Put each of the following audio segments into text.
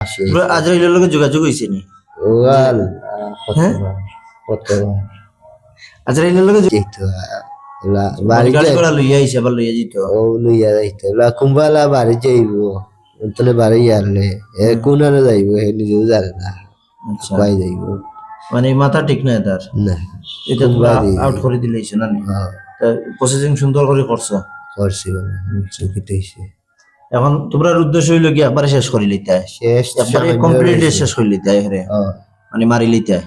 আসে তোমরা আজরাইলের লগে যোগাযোগ হইছে নি? যে ওয়াল হ্যাঁ কতবার আজরাইলের লগে যেত মানে বাড়ি গাড়ি যাই ঘোড়া লইয়া আইছে আবার লইয়া যেত। ও লইয়া যাইতো কুম্বালা বাড়ি যাইব তাহলে বাড়ি আনলে কোন আনে যাইব হে নিজেও জানে না আচ্ছা কয় যাইব মানে মাথা ঠিক নাই তার। না এটা তোমরা কুম্বারি আউট করে দিলেইছো না নি? হ্যাঁ প্রসেসিং সুন্দর করে করছো। করছি মানে আচ্ছা চুকিতে হইছে এখন তোমরা উদ্দেশ্য হইলো কি একবারে শেষ করে লইতে হয়, শেষ একবারে সামান্য কমপ্লিট রয়েছে শেষ করে লইতে হয় হরে, মানে মারি লইতে হয়।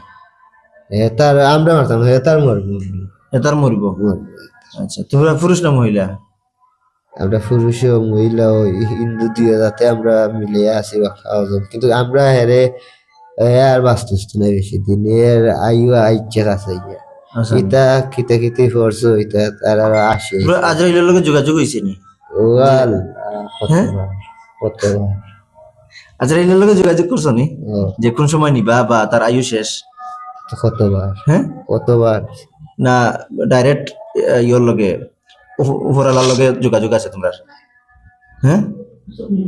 তার আমরা মারতাম তার মরবো এটার মরিব। আচ্ছা তোমরা পুরুষ না মহিলা? আমরা পুরুষ ও মহিলা ও হিন্দু দিয়ে যাতে আমরা মিলে আছি বা খাওয়া যাবো। কিন্তু আমরা হেরে আর বাঁচতেছি না বেশি দিন এর আয়ু ইচ্ছা আছে আচ্ছা ইটা খিতে খিতে করছো ইটা তার আর আসে তোমরা আজরাইলের লগে যোগাযোগ হইছে নি? যে ওয়াল হ্যাঁ কতবার কতবার আজরাইলের লগে যোগাযোগ করছো নি? ও যে কোন সময় নিবা বা তার আয়ু শেষ? কতবার হ্যাঁ কতবার না ডাইরেক্ট ইয়োর লগে উপরালার লগে যোগাযোগ আছে তোমরা? হ্যাঁ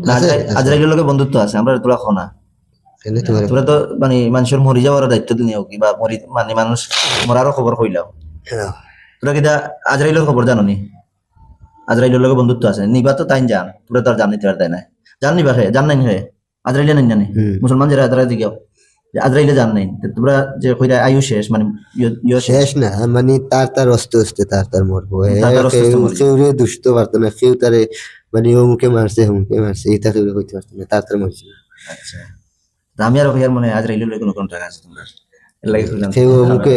না আছে আছে আজরাইলের লগে বন্ধুত্ব আছে, আমরা তোরা খো না। এনে তোমার তোরা তো মানে মানুষের মরি যাওয়ার দায়িত্ব দুনিয়াও কি বা মরি মানে মানুষ মরারও খবর কইলাও। তোরা কিটা আজরাইলের খবর জানো নি? আজরাইলের লগে বন্ধুত্ব আছে, নিবা তো তাই জান, তোরা তো আর জান নিতে পারতাই না। জান নিবা হে জান নাই হে আজরাইলে নাই জানি মুসলমান যারা তারা দিকেও যে আজরাইলে জান নাই তো তোমরা যে কইরা আয়ু শেষ মানে ইয় শেষ শেষ না মানে তার অস্তে অস্তে তার মরবো তার তার অস্তে অস্তে মরে কেউ যাবে। দুষ্ট পারতো না কেউ তারে মানে হুমকে মারছে এটা কেউ হইতে পারতো না তার মরছে আচ্ছা তা আমি আর ভাইয়ার মনে হয় আজরাইলের লগে কোনো কন্টাক্ট আছে তোমরা, এর লাগে কইলাম কেউ হুমকে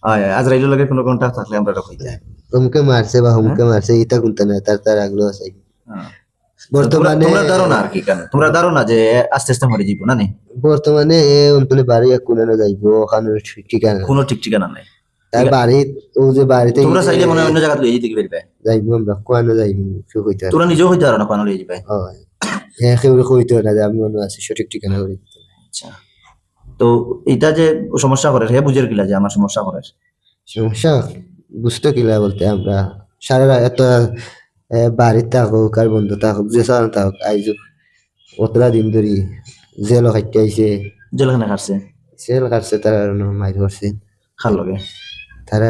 হ্যাঁ আজরাইলের লগে কোনো কন্টাক্ট থাকলে আমরা রাখই যায়। হুমকে মারছে বা হ্যাঁ হুমকে মারছে এটা কোনটা না তার আগ্রহ আছে হ্যাঁ। তো তোমরা বর্তমানে তোমরা দাঁড়ো না আর কি কেন তোমরা দাঁড়ো না যে আস্তে আস্তে মরে যাবো না নি? বর্তমানে এ অন্তলে বাড়ি কোনে যাইবো ওখানে ঠিকানা কোনো ঠিক ঠিকানা নাই। তার বাড়ি ও যে বাড়িতে তোমরা চাইলে মনে হয় অন্য জায়গা লইয়ে যেতে পারবে। যাইবো আমরা কোয়ানো যাইবো কেউ কইতে তোমরা নিজেও হইতে পারো না কোনো লইয়ে যাবে। হয় হ্যাঁ কেউ কইতে না যে আমি মনে আছি সঠিক ঠিকানা করে দিতে আচ্ছা তো এটা যে সমস্যা করে হে বুঝের কিলা যে আমার সমস্যা করে। সমস্যা বুঝতে কিলা বলতে আমরা সারা রাত এত বাড়িতে থাকুক আর বন্ধু থাকুক যে সারা থাকুক আইজ অতলা দিন ধরি জেল খাইতে আইছে জেলখানে কাটছে জেল কাটছে তার মাইর করছে খার লগে। তারা